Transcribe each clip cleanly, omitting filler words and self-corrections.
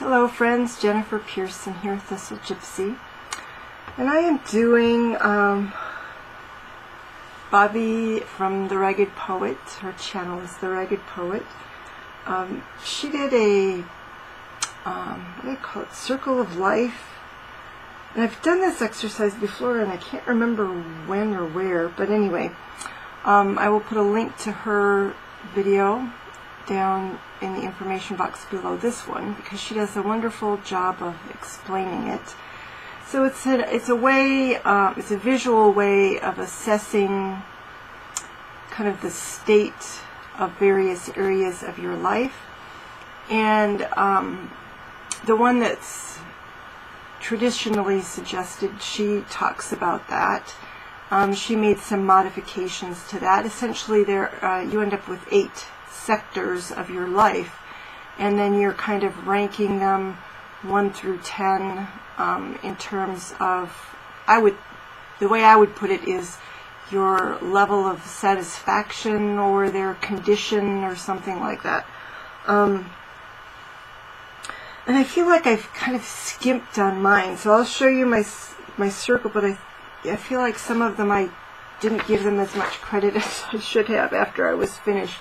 Hello friends, Jennifer Pearson here, Thistle Gypsy, and I am doing Bobby from The Ragged Poet. Her channel is The Ragged Poet. She did a what do you call it, Circle of Life, and I've done this exercise before and I can't remember when or where, but anyway, I will put a link to her video down in the information box below this one, because she does a wonderful job of explaining it. So it's a way, it's a visual way of assessing kind of the state of various areas of your life. And the one that's traditionally suggested, she talks about that. She made some modifications to that. Essentially, you end up with 8 sectors of your life, and then you're kind of ranking them 1 through 10 in terms of, the way I would put it is your level of satisfaction or their condition or something like that. And I feel like I've kind of skimped on mine, so I'll show you my circle, but I feel like some of them I didn't give them as much credit as I should have after I was finished.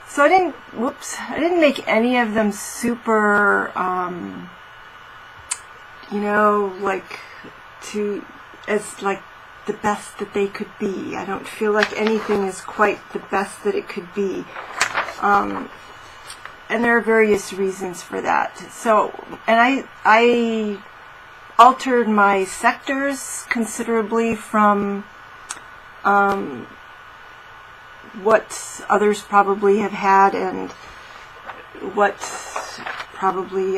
So I didn't make any of them super, you know, like as like the best that they could be. I don't feel like anything is quite the best that it could be. And there are various reasons for that. So, and I altered my sectors considerably from what others probably have had and what probably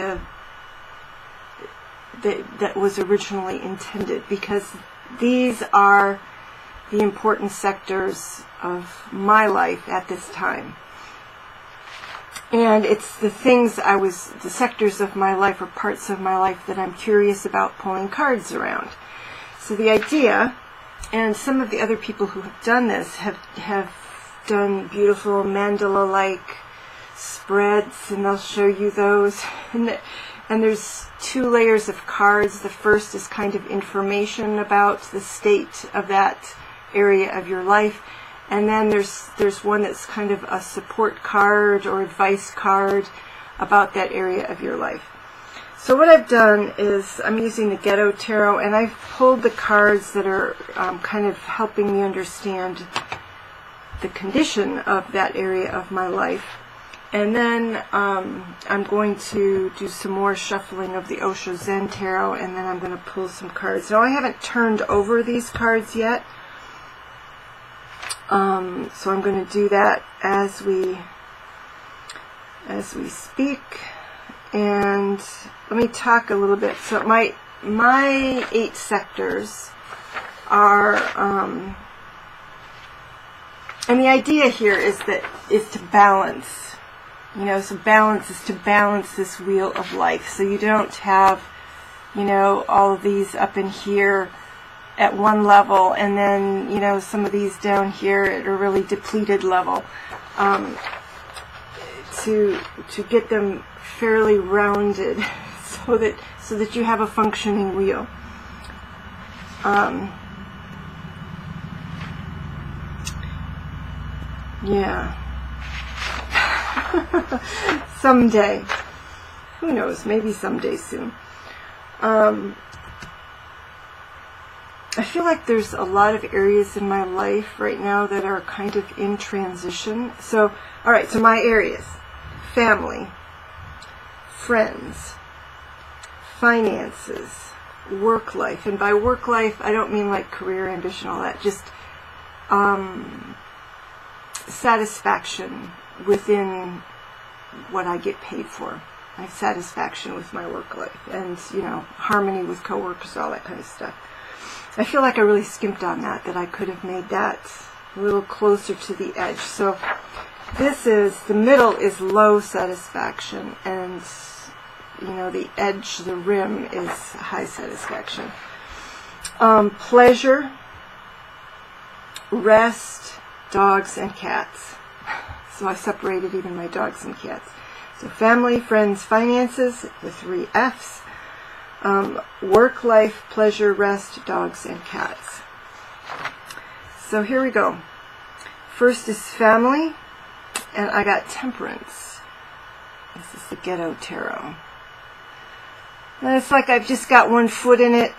that was originally intended, because these are the important sectors of my life at this time. And it's the things the sectors of my life or parts of my life that I'm curious about pulling cards around. So the idea, and some of the other people who have done this have done beautiful mandala-like spreads, and they'll show you those. And there's 2 layers of cards. The first is kind of information about the state of that area of your life, and then there's one that's kind of a support card or advice card about that area of your life. So what I've done is I'm using the Ghetto Tarot, and I've pulled the cards that are kind of helping me understand the condition of that area of my life. And then I'm going to do some more shuffling of the Osho Zen Tarot, and then I'm going to pull some cards. Now, I haven't turned over these cards yet, so I'm going to do that as we speak. And let me talk a little bit. So my 8 sectors are and the idea here is to balance, you know, so balance is to balance this wheel of life. So you don't have, you know, all of these up in here at one level, and then, you know, some of these down here at a really depleted level, to get them fairly rounded so that you have a functioning wheel. Yeah. Someday. Who knows? Maybe someday soon. I feel like there's a lot of areas in my life right now that are kind of in transition. So, alright, so my areas: family, friends, finances, work life. And by work life, I don't mean like career ambition, all that. Just satisfaction within what I get paid for. I have satisfaction with my work life, and, you know, harmony with coworkers, all that kind of stuff. I feel like I really skimped on that I could have made that a little closer to the edge. So the middle is low satisfaction, and, you know, the edge, the rim, is high satisfaction. Pleasure, rest, dogs, and cats. So I separated even my dogs and cats. So family, friends, finances, the 3 F's. Work, life, pleasure, rest, dogs, and cats. So here we go. First is family, and I got temperance. This is the Ghetto Tarot. And it's like I've just got one foot in it.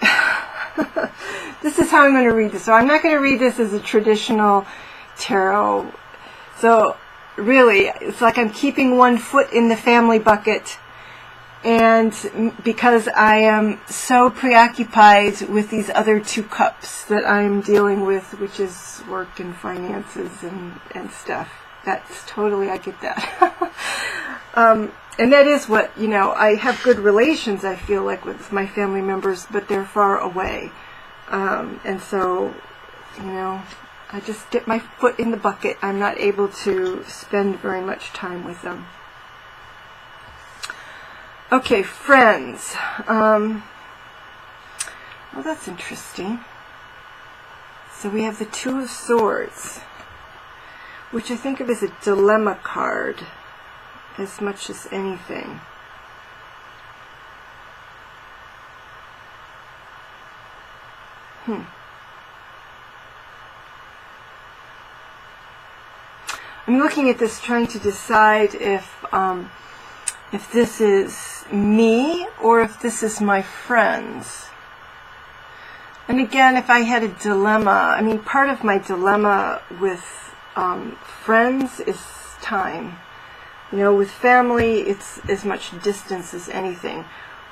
This is how I'm going to read this. So I'm not going to read this as a traditional tarot. So really, it's like I'm keeping one foot in the family bucket. And because I am so preoccupied with these other 2 cups that I'm dealing with, which is work and finances and stuff. That's totally, I get that. And that is what, I have good relations, I feel like, with my family members, but they're far away. And so, I just get my foot in the bucket. I'm not able to spend very much time with them. Okay, friends. Well, that's interesting. So we have the 2 of Swords, which I think of as a dilemma card as much as anything. I'm looking at this trying to decide if this is me or if this is my friends. And again, if I had a dilemma, part of my dilemma with friends is time. With family, it's as much distance as anything.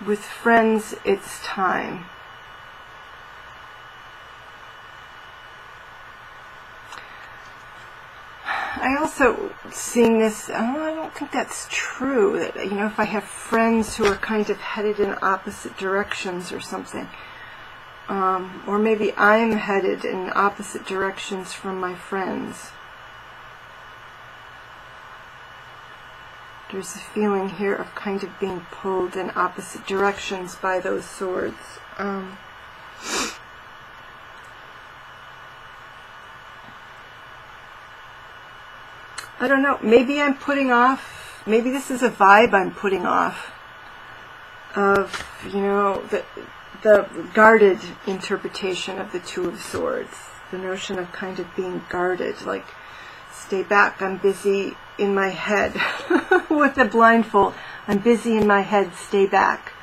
With friends, it's time. I also, seeing this, I don't think that's true. That, if I have friends who are kind of headed in opposite directions or something. Or maybe I'm headed in opposite directions from my friends. There's a feeling here of kind of being pulled in opposite directions by those swords. I don't know. Maybe I'm putting off. Maybe this is a vibe I'm putting off of, the guarded interpretation of the 2 of Swords. The notion of kind of being guarded, like, stay back, I'm busy in my head. With the blindfold, I'm busy in my head, stay back.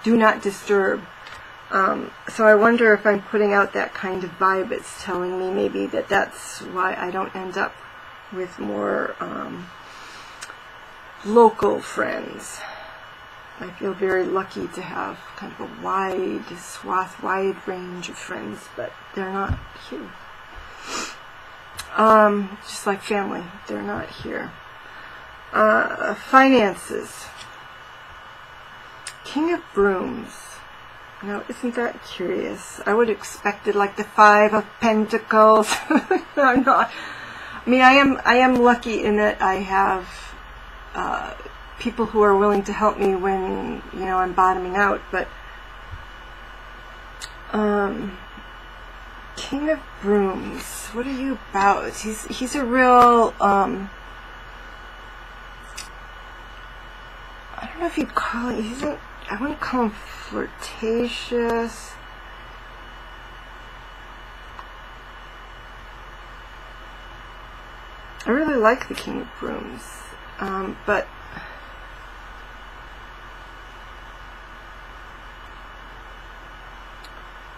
Do not disturb. So I wonder if I'm putting out that kind of vibe. It's telling me maybe that that's why I don't end up with more local friends. I feel very lucky to have kind of a wide swath, wide range of friends, but they're not here. Just like family, they're not here. Finances. King of Brooms. Now, isn't that curious? I would expect it like the 5 of Pentacles. I'm not. I am lucky in that I have people who are willing to help me when, I'm bottoming out, but King of Brooms, what are you about? He's a real, I don't know if you'd call it, I wouldn't call him flirtatious. I really like the King of Brooms, but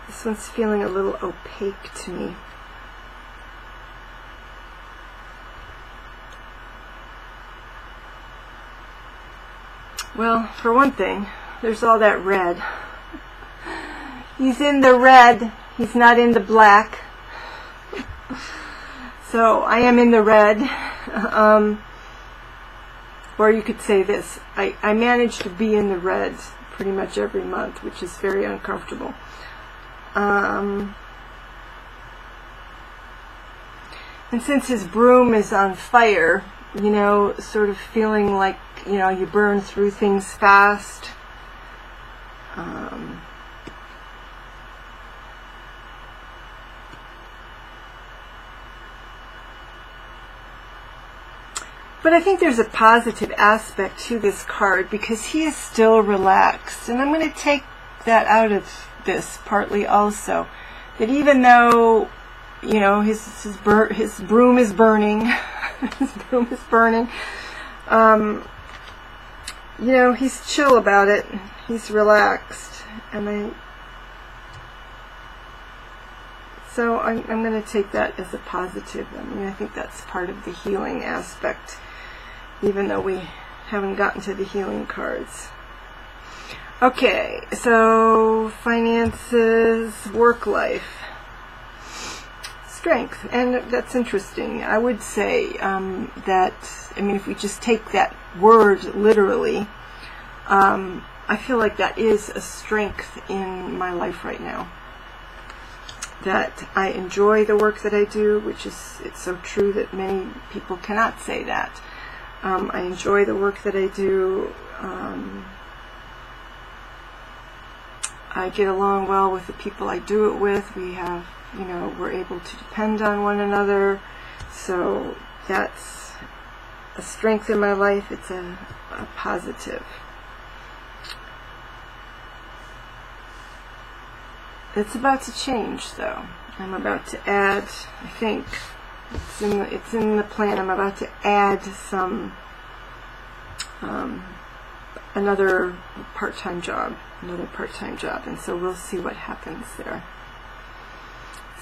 this one's feeling a little opaque to me. Well, for one thing, there's all that red. He's in the red, he's not in the black. So I am in the red, or you could say this, I manage to be in the red pretty much every month, which is very uncomfortable. And since his broom is on fire, sort of feeling like, you burn through things fast. But I think there's a positive aspect to this card because he is still relaxed. And I'm going to take that out of this partly also. That even though, you know, his broom is burning, his broom is burning, you know, he's chill about it. He's relaxed. And so I'm going to take that as a positive. I mean, I think that's part of the healing aspect, even though we haven't gotten to the healing cards. Okay, so finances, work life, strength, and that's interesting. I would say that, I mean, if we just take that word literally, I feel like that is a strength in my life right now. That I enjoy the work that I do, which is, it's so true that many people cannot say that. I enjoy the work that I do. I get along well with the people I do it with. We have, you know, we're able to depend on one another. So that's a strength in my life. It's a positive. It's about to change, though. I'm about to add, I think, it's in the plan. I'm about to add some, another part-time job, and so we'll see what happens there.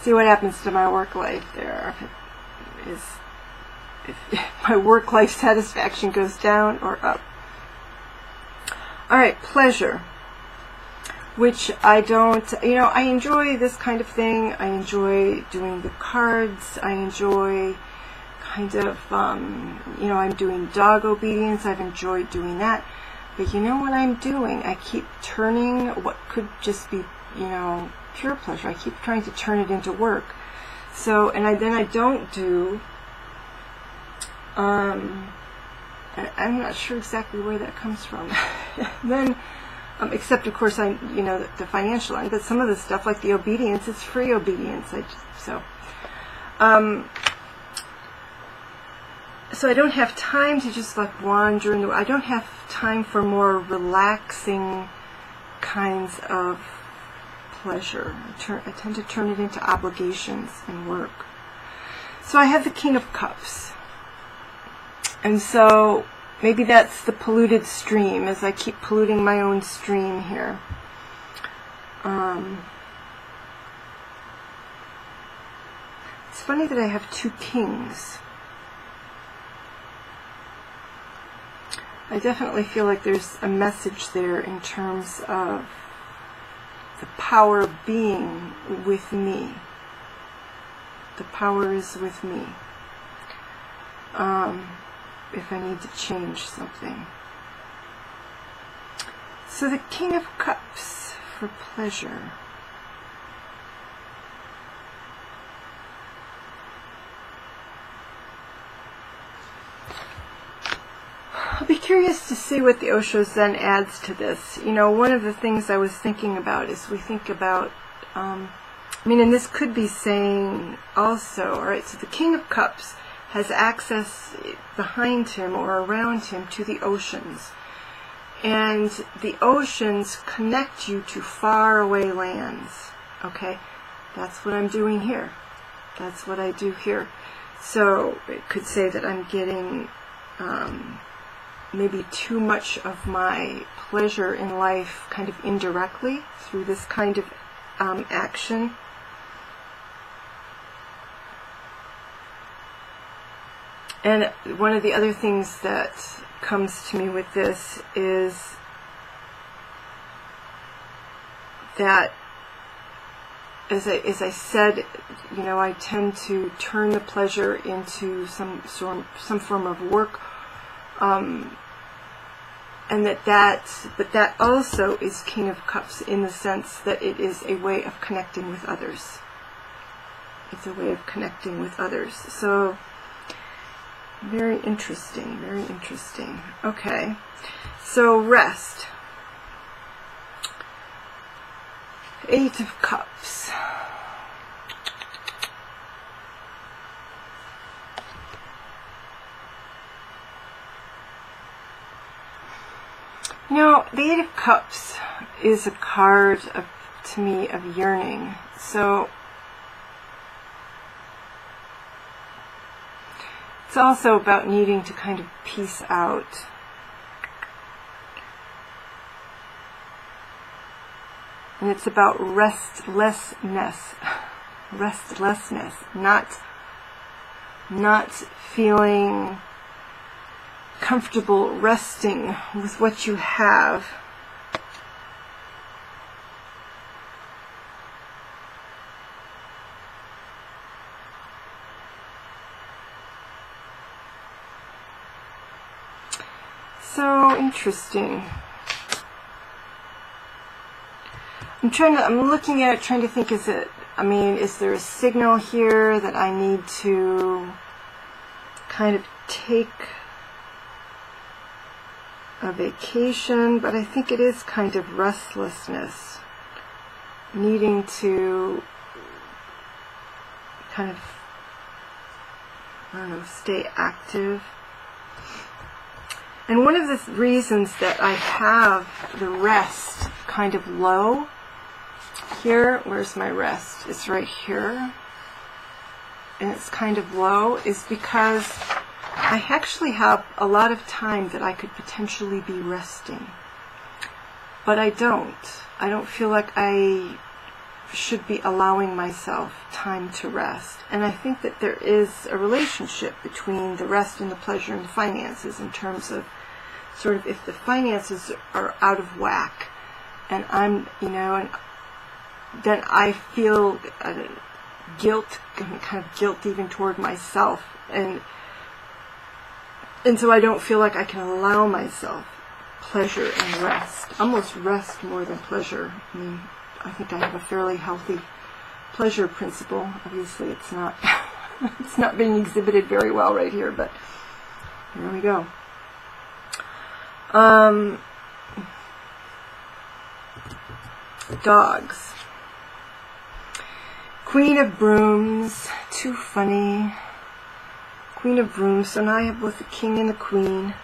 See what happens to my work life there. If my work life satisfaction goes down or up. All right, pleasure. Which I don't, you know, I enjoy this kind of thing. I enjoy doing the cards. I enjoy kind of, you know, I'm doing dog obedience. I've enjoyed doing that. But you know what I'm doing? I keep turning what could just be, you know, pure pleasure. I keep trying to turn it into work. So, and then I don't do, I'm not sure exactly where that comes from. Then, except of course you know, the financial end, but some of the stuff like the obedience, it's free obedience. So I don't have time to just like wander in I don't have time for more relaxing kinds of pleasure. I tend to turn it into obligations and work. So I have the King of Cups. And so maybe that's the polluted stream, as I keep polluting my own stream here. It's funny that I have two kings. I definitely feel like there's a message there in terms of the power of being with me. The power is with me. If I need to change something. So the King of Cups for pleasure. I'll be curious to see what the Osho Zen adds to this. You know, one of the things I was thinking about is we think about, I mean, and this could be saying also, all right, so the King of Cups has access behind him or around him to the oceans. And the oceans connect you to faraway lands. Okay? That's what I'm doing here. That's what I do here. So it could say that I'm getting maybe too much of my pleasure in life kind of indirectly through this kind of action. And one of the other things that comes to me with this is that, as I said, you know, I tend to turn the pleasure into some form of work, and but that also is King of Cups in the sense that it is a way of connecting with others. It's a way of connecting with others. So. Very interesting, very interesting. Okay, so rest. Eight of Cups. You know, the Eight of Cups is a card of, to me, of yearning. So it's also about needing to kind of peace out. And it's about restlessness, not feeling comfortable resting with what you have. So interesting. I'm looking at it, trying to think, is there a signal here that I need to kind of take a vacation? But I think it is kind of restlessness, needing to kind of, I don't know, stay active. And one of the reasons that I have the rest kind of low here, where's my rest? It's right here. And it's kind of low, is because I actually have a lot of time that I could potentially be resting. But I don't. I don't feel like I should be allowing myself time to rest. And I think that there is a relationship between the rest and the pleasure and the finances, in terms of sort of, if the finances are out of whack and I'm, and then I feel guilt, kind of guilt even toward myself, and so I don't feel like I can allow myself pleasure and rest. Almost rest more than pleasure. I think I have a fairly healthy pleasure principle. Obviously it's not it's not being exhibited very well right here, but here we go. Dogs. Queen of Brooms, too funny. Queen of Brooms, so now I have both the King and the Queen.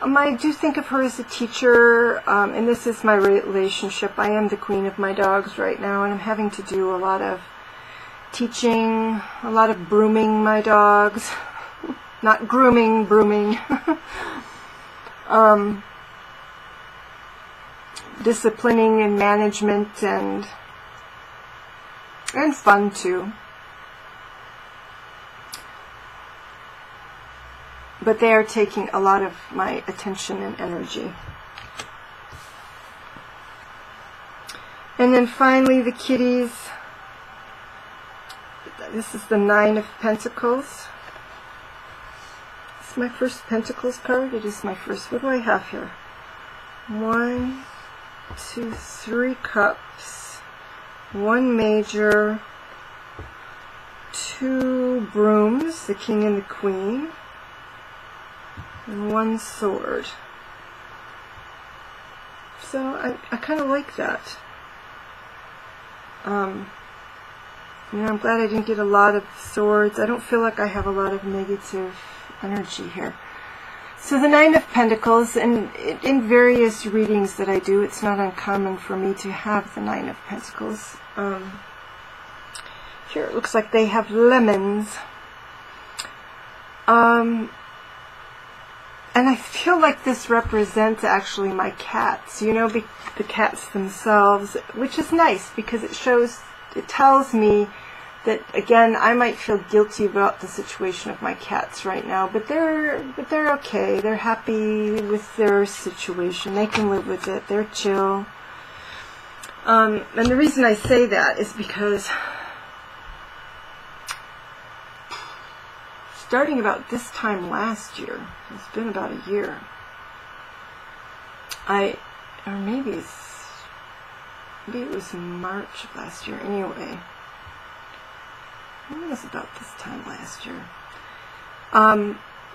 I do think of her as a teacher, and this is my relationship. I am the queen of my dogs right now, and I'm having to do a lot of teaching, a lot of brooming my dogs. Not grooming, brooming. Disciplining and management, and fun too. But they are taking a lot of my attention and energy. And then finally the kitties. This is the Nine of Pentacles. This is my first Pentacles card. It is my first. What do I have here? 1, 2, 3 cups. 1 major. 2 brooms, the King and the Queen. And 1 sword. So I kind of like that. I'm glad I didn't get a lot of swords. I don't feel like I have a lot of negative energy here. So the Nine of Pentacles, and in various readings that I do, it's not uncommon for me to have the Nine of Pentacles. Here it looks like they have lemons. And I feel like this represents actually my cats, the cats themselves, which is nice because it tells me that, again, I might feel guilty about the situation of my cats right now, but they're okay. They're happy with their situation. They can live with it. They're chill. And the reason I say that is because starting about this time last year, it's been about a year, or maybe it was March of last year, anyway. It was about this time last year.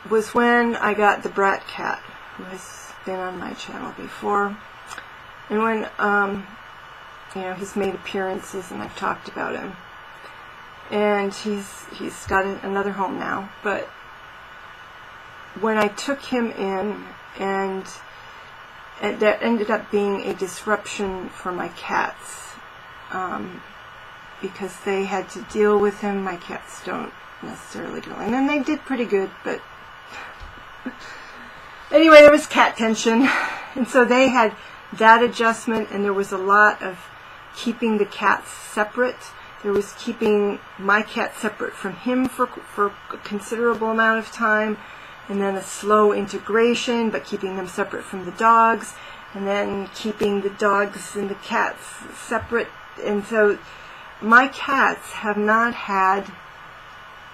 Was when I got the Brat Cat, who has been on my channel before. And when, he's made appearances and I've talked about him. And he's got another home now, but when I took him in, and that ended up being a disruption for my cats, because they had to deal with him. My cats don't necessarily do, and then they did pretty good, but anyway, there was cat tension, and so they had that adjustment, and there was a lot of keeping the cats separate. There was keeping my cat separate from him for a considerable amount of time, and then a slow integration, but keeping them separate from the dogs, and then keeping the dogs and the cats separate. And so my cats have not had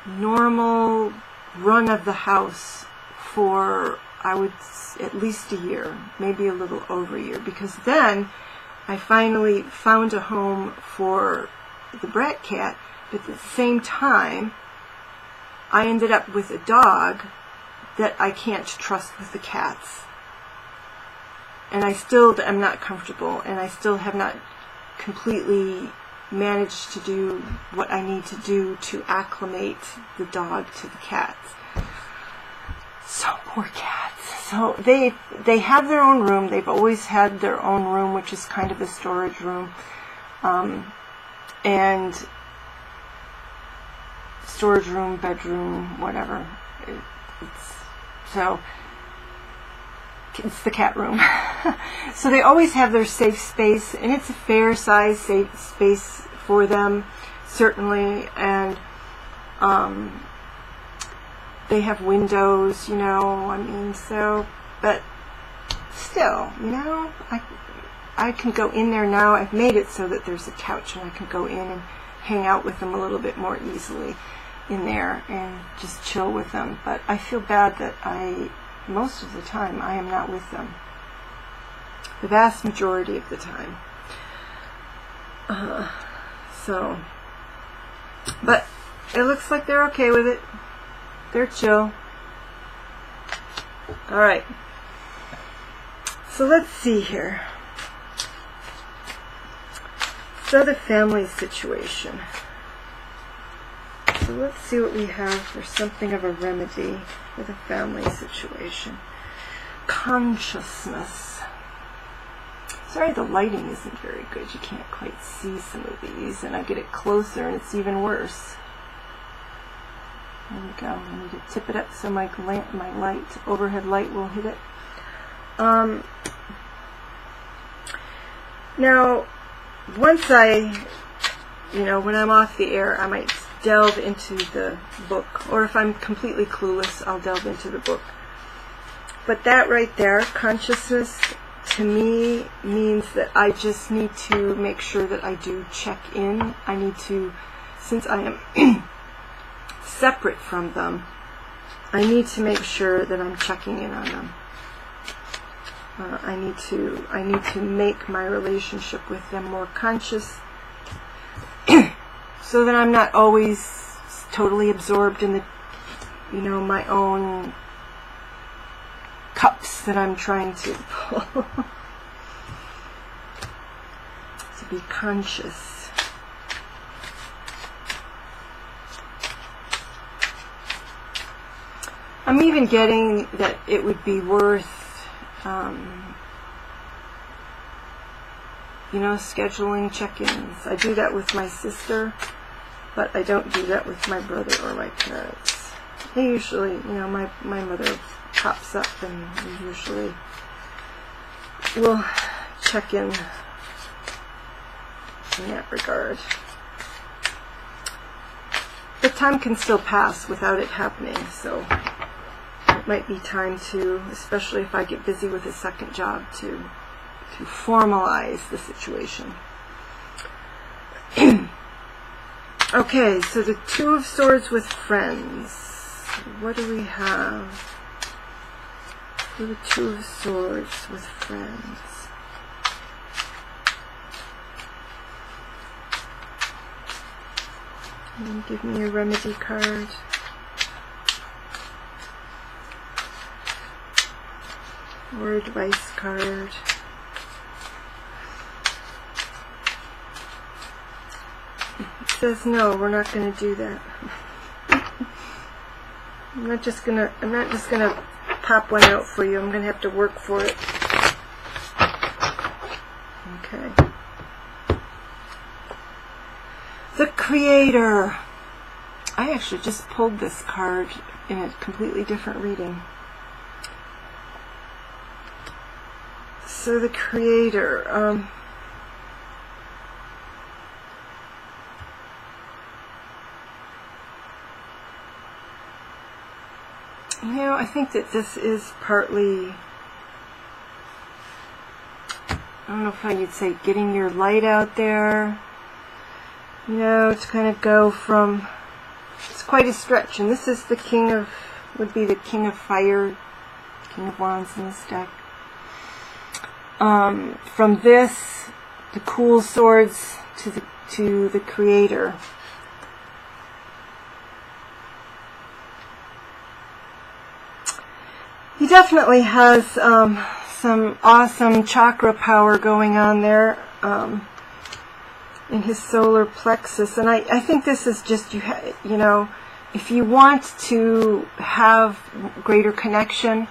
normal run of the house for, I would at least a year, maybe a little over a year, because then I finally found a home for the brat cat, but at the same time I ended up with a dog that I can't trust with the cats, and I still am not comfortable, and I still have not completely managed to do what I need to do to acclimate the dog to the cats. So poor cats. So they have their own room. They've always had their own room, which is kind of a storage room, and storage room, bedroom, whatever. It's the cat room. So they always have their safe space, and it's a fair size safe space for them, certainly, and they have windows, you know, I mean, so, but still, you know, I can go in there now. I've made it so that there's a couch, and I can go in and hang out with them a little bit more easily in there and just chill with them. But I feel bad that most of the time, I am not with them. The vast majority of the time. But it looks like they're okay with it. They're chill. Alright. So let's see here. So the family situation. So let's see what we have for something of a remedy for the family situation. Consciousness. Sorry, the lighting isn't very good. You can't quite see some of these, and I get it closer and it's even worse. There we go. I need to tip it up so my overhead light will hit it. Now, once when I'm off the air, I might delve into the book, or if I'm completely clueless, I'll delve into the book. But that right there, consciousness, to me means that I just need to make sure that I do check in. I need to, since I am separate from them, I need to make sure that I'm checking in on them. I need to make my relationship with them more conscious, so that I'm not always totally absorbed in my own cups that I'm trying to pull. To be conscious. I'm even getting that it would be worth scheduling check-ins. I do that with my sister, but I don't do that with my brother or my parents. They usually, my mother pops up, and we usually will check in that regard. But time can still pass without it happening, so it might be time to, especially if I get busy with a second job, to formalize the situation. Okay, so the Two of Swords with friends. What do we have for the Two of Swords with friends? And then give me a remedy card. Or advice card. It says no, we're not going to do that. I'm not just gonna pop one out for you. I'm going to have to work for it. Okay. The Creator. I actually just pulled this card in a completely different reading. So the Creator. You know, I think that this is partly, I don't know if how you'd say, getting your light out there. You know, to kind of go from, it's quite a stretch. And this is the King of, would be the King of Fire, King of Wands in this deck. From this, the cool swords to the Creator. He definitely has some awesome chakra power going on there in his solar plexus, and I think this is just you know, if you want to have greater connection,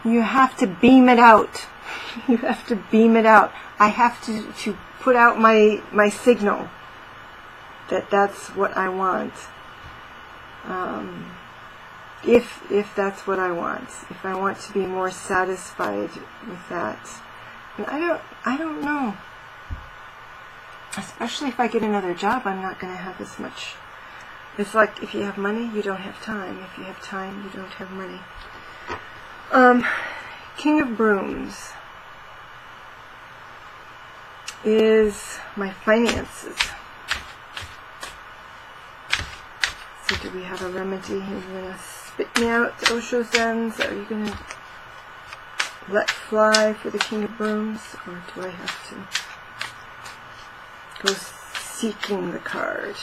you have to beam it out. You have to beam it out. I have to put out my signal that that's what I want. If that's what I want, if I want to be more satisfied with that, and I don't know. Especially if I get another job, I'm not going to have as much. It's like if you have money, you don't have time. If you have time, you don't have money. King of Brooms is my finances. So do we have a remedy? He's going to spit me out, Osho Zens. Are you going to let fly for the King of Brooms? Or do I have to go seeking the card?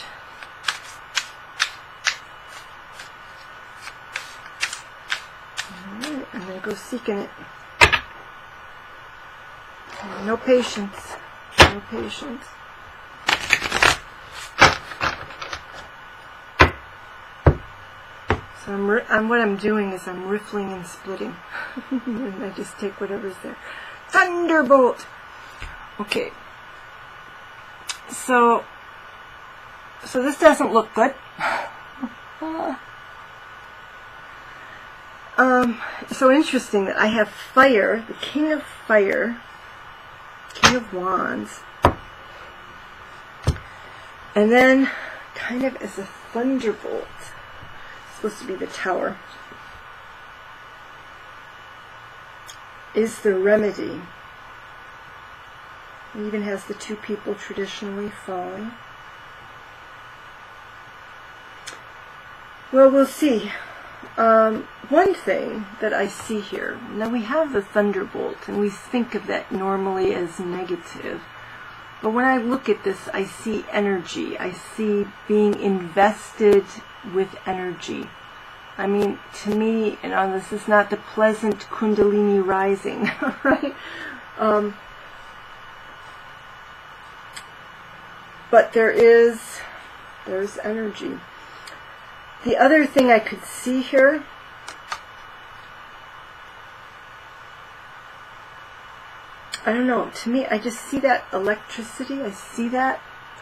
Alright, I'm going to go seeking it. No patience. No patience. So what I'm doing is I'm riffling and splitting. And I just take whatever's there. Thunderbolt! Okay. So this doesn't look good. So interesting that I have fire, the King of Fire, King of Wands, and then kind of as a thunderbolt, supposed to be the Tower, is the remedy. It even has the two people traditionally falling. Well, we'll see. One thing that I see here, now we have the thunderbolt, and we think of that normally as negative. But when I look at this, I see energy. I see being invested with energy. I mean, to me, and this is not the pleasant Kundalini rising, right? But there's energy. The other thing I could see here, I don't know, to me, I just see that electricity. I see that,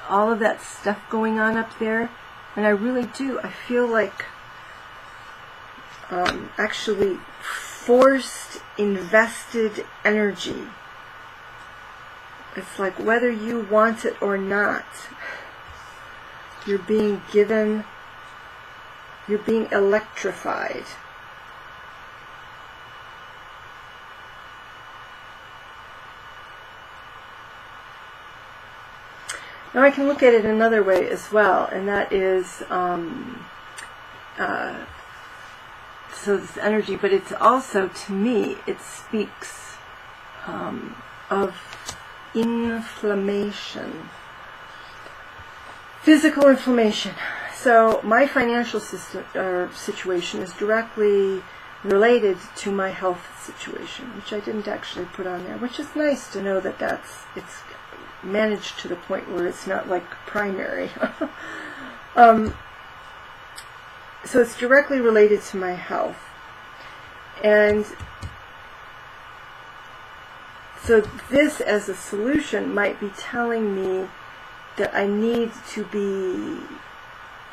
all of that stuff going on up there. And I really do. I feel like actually forced, invested energy. It's like whether you want it or not, you're being given, you're being electrified. Now I can look at it another way as well, and that is, so this energy, but it's also, to me, it speaks of inflammation, physical inflammation. So my financial situation is directly related to my health situation, which I didn't actually put on there, which is nice to know that it's managed to the point where it's not like primary. So it's directly related to my health. And so this as a solution might be telling me that I need to be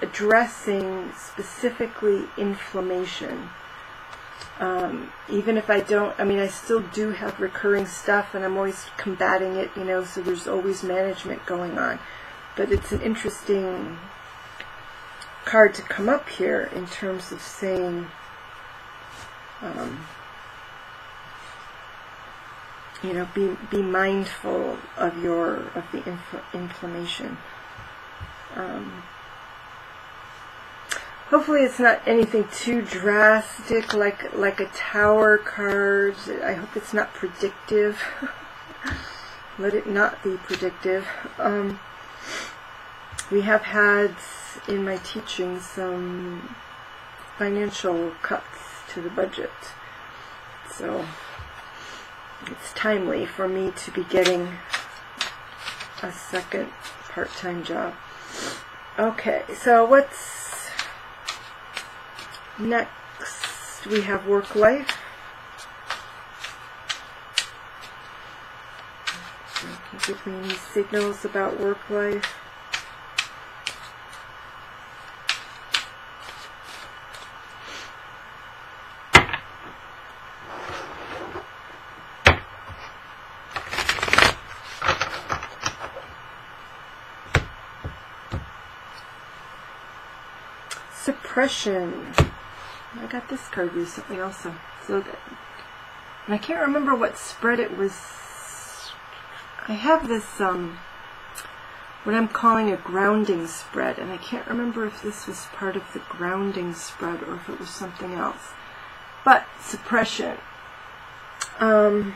addressing specifically inflammation. Even if I don't, I mean, I still do have recurring stuff and I'm always combating it, you know, so there's always management going on. But it's an interesting card to come up here in terms of saying, you know, be mindful of the inflammation. Hopefully it's not anything too drastic like a Tower card. I hope it's not predictive. Let it not be predictive. We have had in my teaching some financial cuts to the budget. So it's timely for me to be getting a second part-time job. Okay, so what's next? We have work life. Can you give me any signals about work life? Suppression. I got this card recently also. So and I can't remember what spread it was. I have this what I'm calling a grounding spread, and I can't remember if this was part of the grounding spread or if it was something else. But suppression. So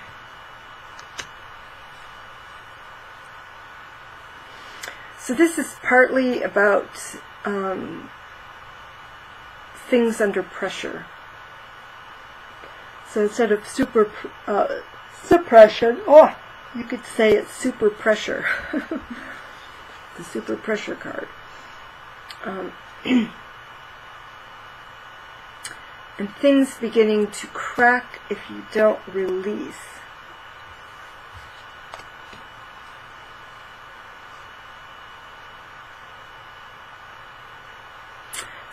this is partly about things under pressure. So instead of suppression, you could say it's super pressure. The super pressure card. And things beginning to crack if you don't release.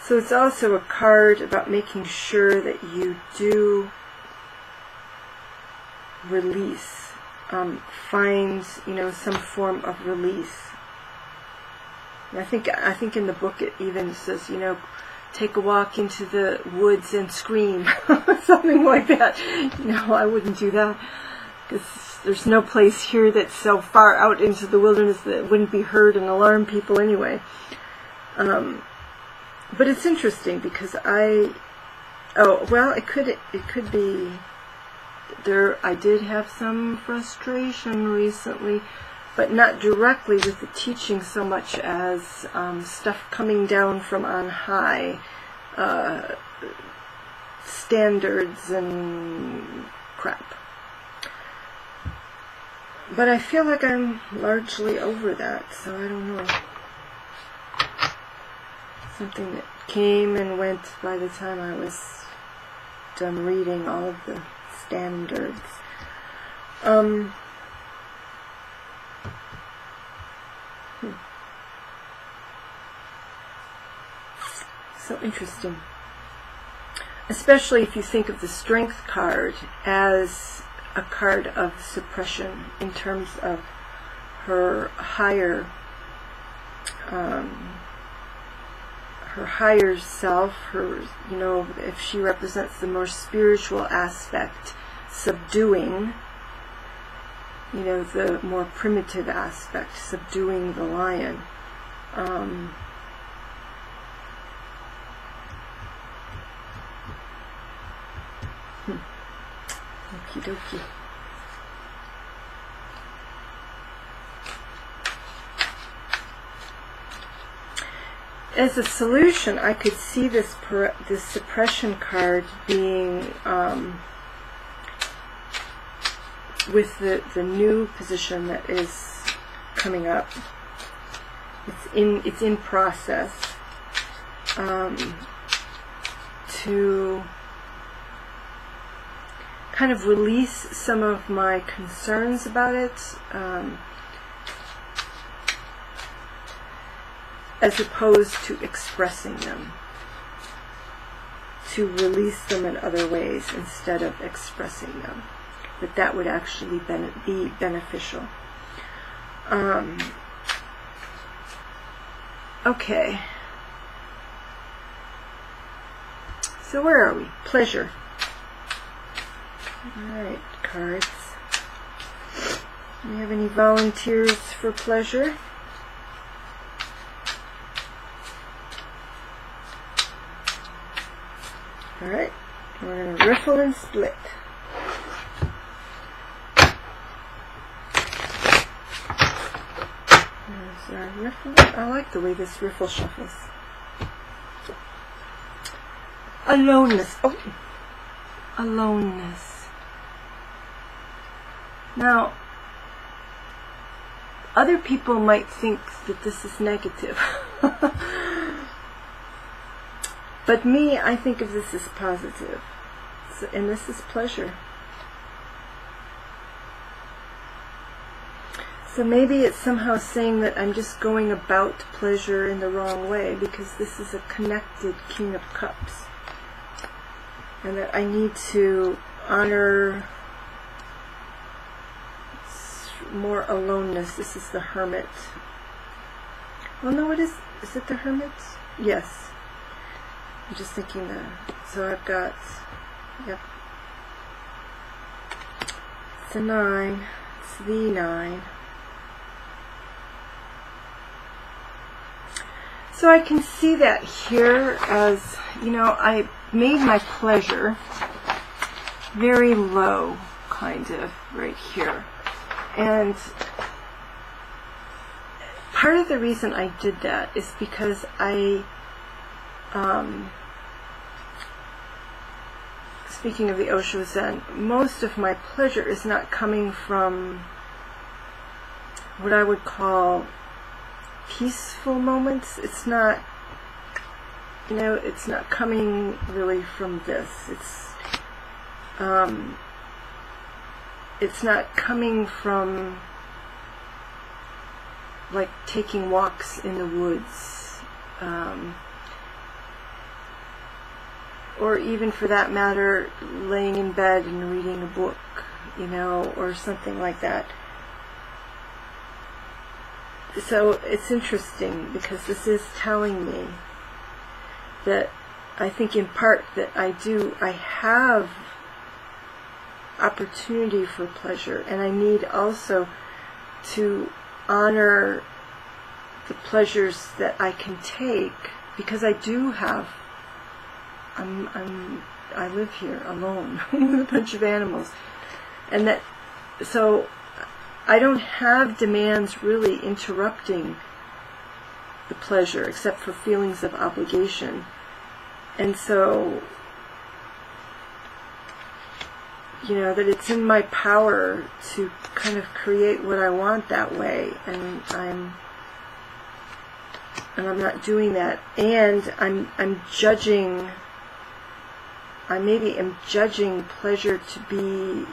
So it's also a card about making sure that you do release, find, you know, some form of release. And I think in the book it even says, you know, take a walk into the woods and scream, something like that. No, I wouldn't do that, because there's no place here that's so far out into the wilderness that it wouldn't be heard and alarm people anyway. But it's interesting because it could be there. I did have some frustration recently, but not directly with the teaching so much as stuff coming down from on high, standards and crap. But I feel like I'm largely over that, so I don't know. Something that came and went by the time I was done reading all of the standards. So interesting. Especially if you think of the Strength card as a card of suppression in terms of her higher self, you know, if she represents the more spiritual aspect, subduing, you know, the more primitive aspect, subduing the lion. Okie dokie. As a solution, I could see this suppression card being with the new position that is coming up. It's in process to kind of release some of my concerns about it, as opposed to expressing them, to release them in other ways instead of expressing them, that would actually be beneficial. Okay, so where are we? Pleasure. Alright, cards. Do we have any volunteers for pleasure? Alright, we're going to riffle and split. There's our riffle. I like the way this riffle shuffles. Aloneness. Oh, aloneness. Now, other people might think that this is negative. But me, I think of this as positive. So, and this is pleasure. So maybe it's somehow saying that I'm just going about pleasure in the wrong way, because this is a connected King of Cups. And that I need to honor more aloneness. This is the Hermit. Well, no, it is. Is it the Hermit? Yes. I'm just thinking that. So I've got, yep. It's a 9. It's the 9. So I can see that here as, I made my pleasure very low, kind of, right here. And part of the reason I did that is because speaking of the Osho Zen, most of my pleasure is not coming from what I would call peaceful moments. It's not, it's not coming really from this. It's not coming from like taking walks in the woods, or even for that matter laying in bed and reading a book, or something like that. So it's interesting because this is telling me that I think in part that I have opportunity for pleasure, and I need also to honor the pleasures that I can take, because I do have, I live here alone with a bunch of animals, and that, so I don't have demands really interrupting the pleasure except for feelings of obligation. And so, that it's in my power to kind of create what I want that way, and I'm not doing that, and I'm judging. I maybe am judging pleasure to be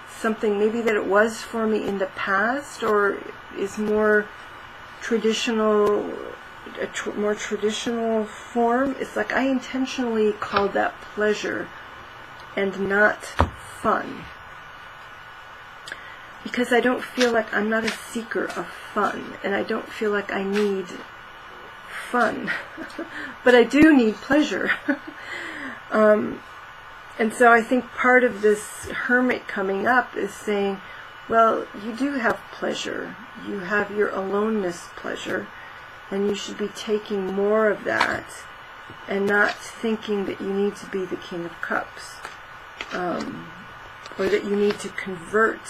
something maybe that it was for me in the past, or is more traditional, more traditional form. It's like I intentionally called that pleasure and not fun, because I don't feel like, I'm not a seeker of fun, and I don't feel like I need fun, but I do need pleasure. And so I think part of this Hermit coming up is saying, well, you do have pleasure. You have your aloneness pleasure, and you should be taking more of that and not thinking that you need to be the King of Cups, or that you need to convert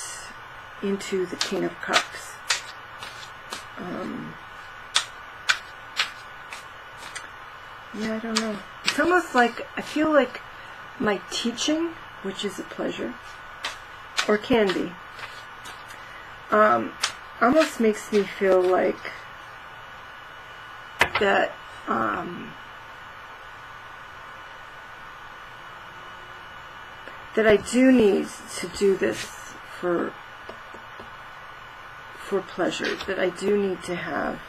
into the King of Cups. Yeah, I don't know. It's almost like, I feel like my teaching, which is a pleasure, or can be, almost makes me feel like that that I do need to do this for pleasure, that I do need to have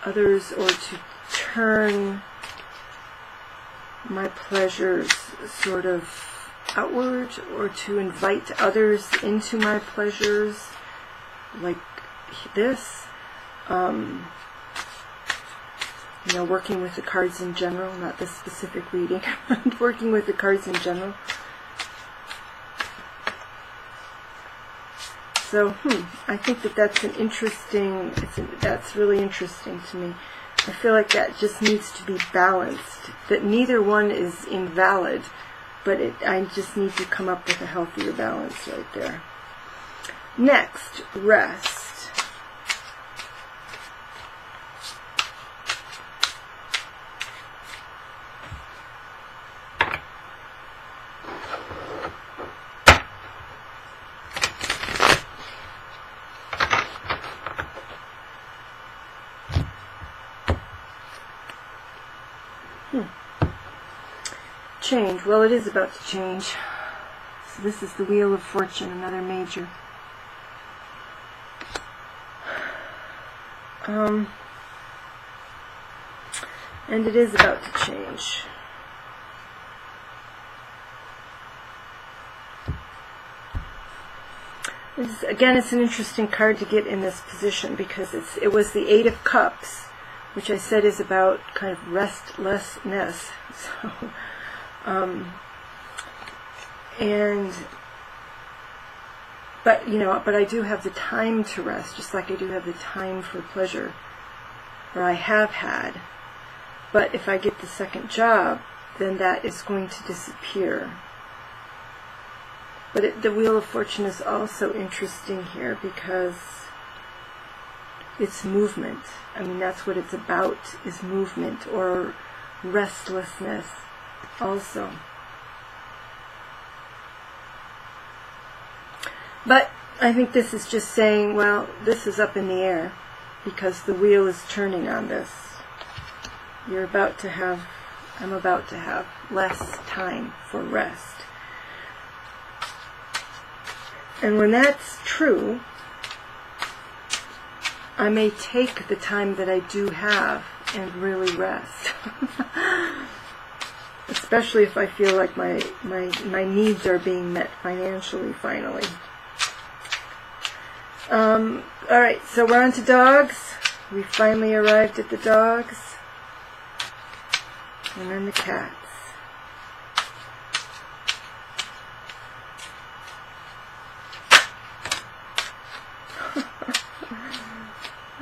others, or to turn my pleasures sort of outward, or to invite others into my pleasures, like this. You know, working with the cards in general, not this specific reading, but working with the cards in general. So, I think that that's an interesting, that's really interesting to me. I feel like that just needs to be balanced, that neither one is invalid, but I just need to come up with a healthier balance right there. Next, rest. Change. Well, it is about to change. So this is the Wheel of Fortune, another major. And it is about to change. Again, it's an interesting card to get in this position, because it was the Eight of Cups, which I said is about kind of restlessness. So, but I do have the time to rest, just like I do have the time for pleasure, or I have had. But if I get the second job, then that is going to disappear. But the Wheel of Fortune is also interesting here, because it's movement. I mean, that's what it's about, is movement, or restlessness also. But I think this is just saying, well, this is up in the air, because the wheel is turning on this. I'm about to have less time for rest. And when that's true, I may take the time that I do have and really rest. Especially if I feel like my needs are being met financially, finally. Alright, so we're on to dogs. We finally arrived at the dogs. And then the cats.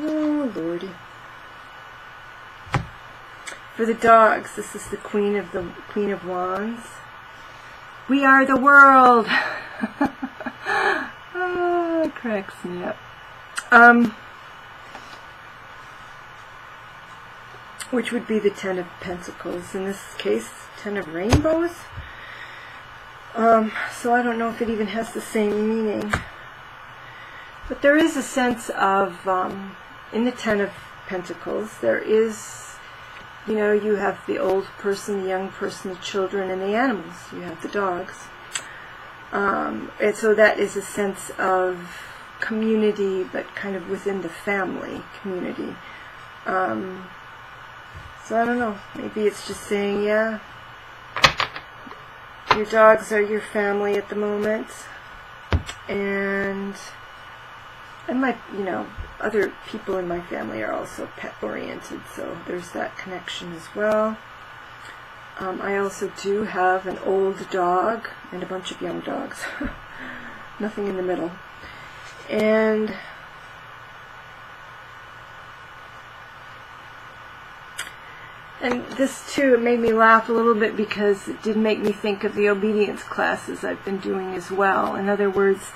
Oh, Lordy. For the dogs, this is the Queen of Wands. We are the world. Oh, it cracks me up. Which would be the Ten of Pentacles. In this case, Ten of Rainbows. So I don't know if it even has the same meaning. But there is a sense of, in the Ten of Pentacles, there is, you know, you have the old person, the young person, the children, and the animals. You have the dogs. And so that is a sense of community, but kind of within the family community. So I don't know, maybe it's just saying, yeah, your dogs are your family at the moment, and my, you know, other people in my family are also pet oriented, so there's that connection as well. I also do have an old dog and a bunch of young dogs. Nothing in the middle. And this too, it made me laugh a little bit, because it did make me think of the obedience classes I've been doing as well. In other words,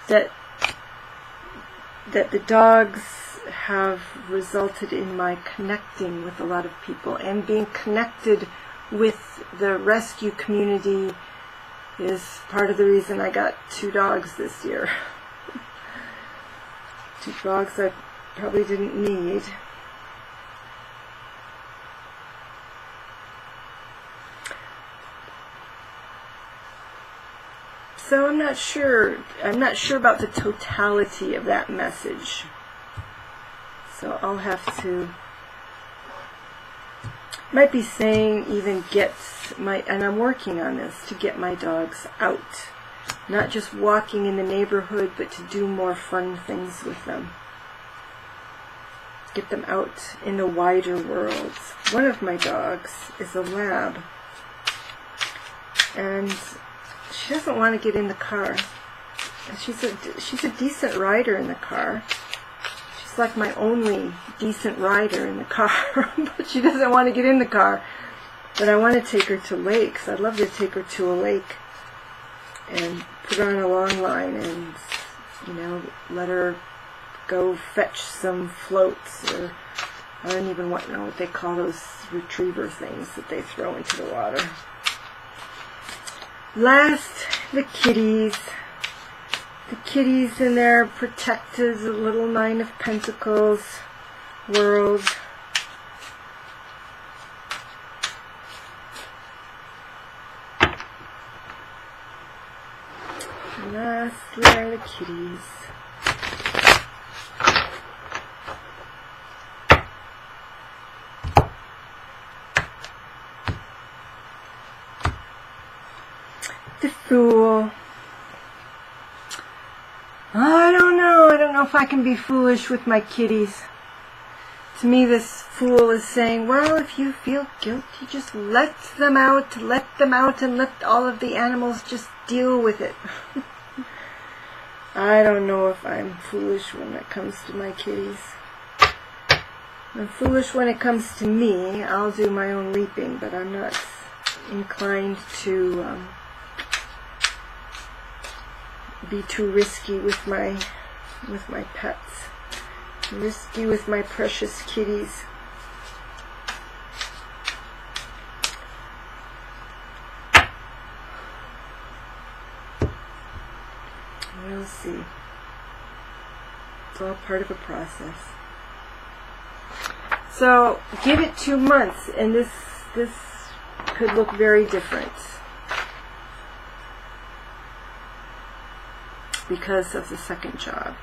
that the dogs have resulted in my connecting with a lot of people, and being connected with the rescue community is part of the reason I got 2 dogs this year. 2 dogs I probably didn't need. So I'm not sure about the totality of that message. So I'll have to, might be saying even and I'm working on this, to get my dogs out. Not just walking in the neighborhood, but to do more fun things with them. Get them out in the wider world. One of my dogs is a lab. And she doesn't want to get in the car. She's a decent rider in the car. She's like my only decent rider in the car. But she doesn't want to get in the car. But I want to take her to lakes. I'd love to take her to a lake and put her on a long line and, let her go fetch some floats, or I don't even know what they call those retriever things that they throw into the water. Last, the kitties. The kitties in their protected little Nine of Pentacles world. Lastly are the kitties. The Fool. I don't know if I can be foolish with my kitties. To me, this Fool is saying, well, if you feel guilty, just let them out, and let all of the animals just deal with it. I don't know if I'm foolish when it comes to my kitties. I'm foolish when it comes to me. I'll do my own leaping, but I'm not inclined to be too risky with my pets. Risky with my precious kitties. We'll see. It's all part of a process. So give it 2 months, and this could look very different because of the second job.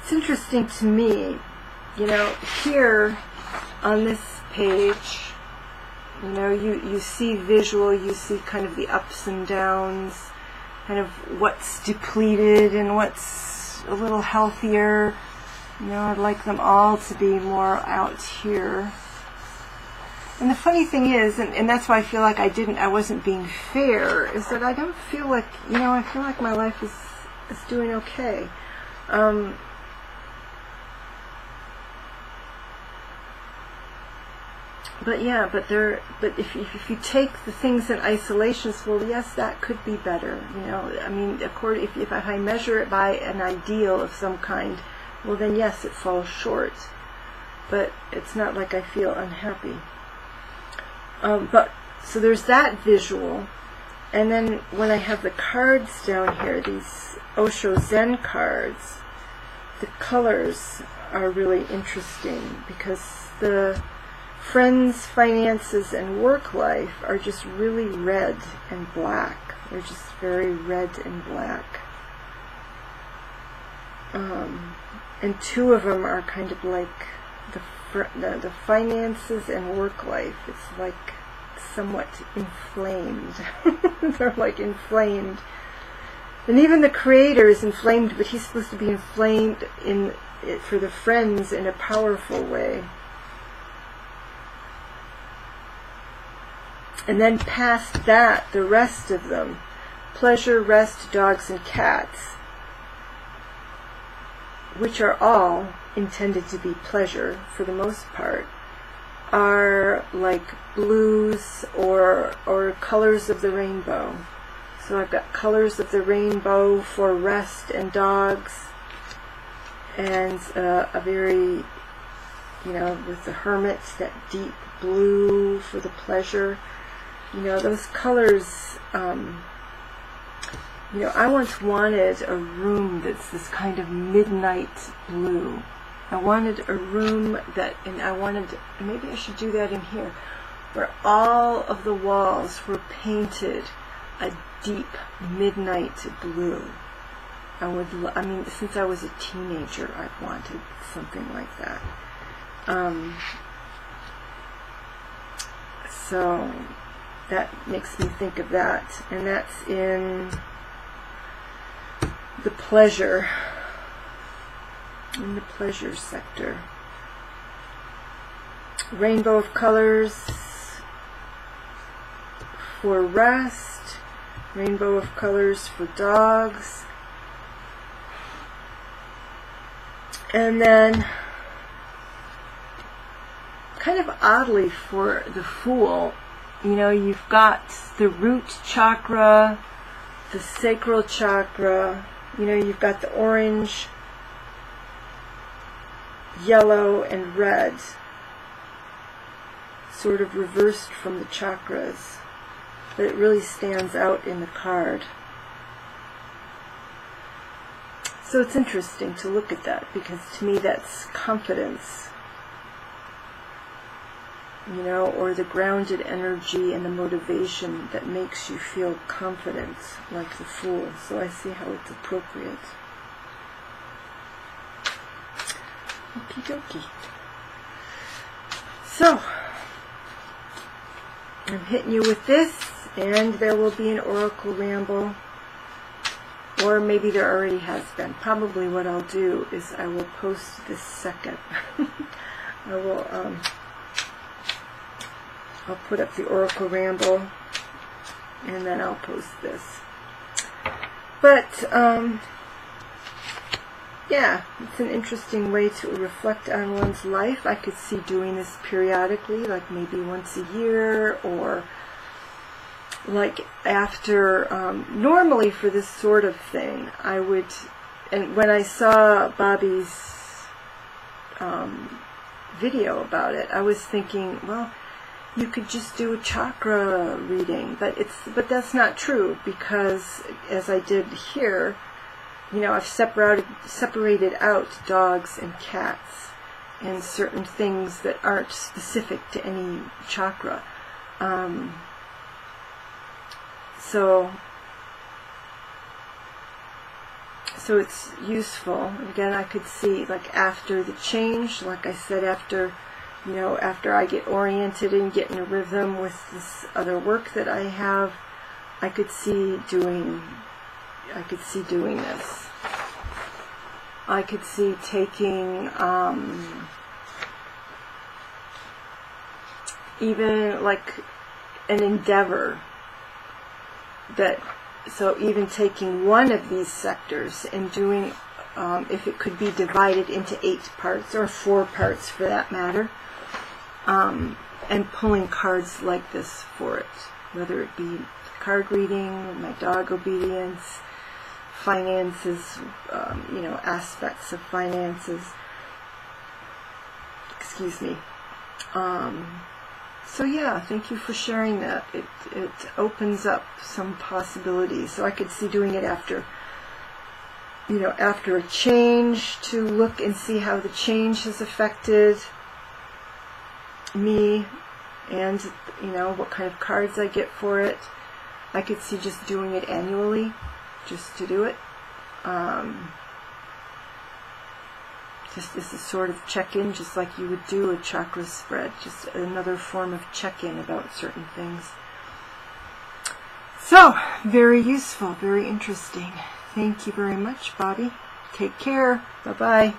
It's interesting to me, here on this page, you see visual, you see kind of the ups and downs, kind of what's depleted and what's a little healthier. I'd like them all to be more out here. And the funny thing is, and that's why I feel like I wasn't being fair, is that I don't feel like, I feel like my life is doing okay. But if you take the things in isolations, well, yes, that could be better. If I measure it by an ideal of some kind, well, then yes, it falls short. But it's not like I feel unhappy. So there's that visual, and then when I have the cards down here, these Osho Zen cards, the colors are really interesting because the friends, finances, and work life are just really red and black. They're just very red and black. And 2 of them are kind of like the finances and work life. It's like somewhat inflamed. They're like inflamed. And even the creator is inflamed, but he's supposed to be inflamed for the friends in a powerful way. And then past that, the rest of them, pleasure, rest, dogs, and cats, which are all intended to be pleasure for the most part, are like blues or colors of the rainbow. So I've got colors of the rainbow for rest and dogs, and a very, with the hermits, that deep blue for the pleasure. Those colors, I once wanted a room that's this kind of midnight blue. I wanted a room that, and I wanted, maybe I should do that in here, where all of the walls were painted a deep midnight blue. I mean, since I was a teenager, I've wanted something like that. So that makes me think of that, and that's in the pleasure sector. Rainbow of colors for rest, rainbow of colors for dogs, and then kind of oddly for the Fool, you know, you've got the root chakra, the sacral chakra, you know, you've got the orange, yellow, and red sort of reversed from the chakras, but it really stands out in the card. So it's interesting to look at that, because to me that's confidence, you know, or the grounded energy and the motivation that makes you feel confident, like the Fool. So I see how it's appropriate. Okie dokie. So, I'm hitting you with this, and there will be an oracle ramble, or maybe there already has been. Probably what I'll do is I will post this second. I will, I'll put up the oracle ramble, and then I'll post this. But, yeah, it's an interesting way to reflect on one's life. I could see doing this periodically, like maybe once a year, or like after, normally for this sort of thing, I would, and when I saw Bobby's video about it, I was thinking, well, you could just do a chakra reading, but that's not true, because as I did here, you know, I've separated out dogs and cats and certain things that aren't specific to any chakra. So it's useful. Again, I could see, like, after the change, like I said, after, you know, after I get oriented and get in a rhythm with this other work that I have, I could see doing this. I could see taking even like an endeavor that, so even taking one of these sectors and doing, if it could be divided into 8 parts, or 4 parts for that matter, and pulling cards like this for it, whether it be card reading, my dog obedience, finances, you know, aspects of finances, excuse me. So yeah, thank you for sharing that. It opens up some possibilities. So I could see doing it after, you know, after a change, to look and see how the change has affected me, and, you know, what kind of cards I get for it. I could see just doing it annually, just to do it. Just as a sort of check-in, just like you would do a chakra spread, just another form of check-in about certain things. So, very useful, very interesting. Thank you very much, Bobby. Take care. Bye-bye.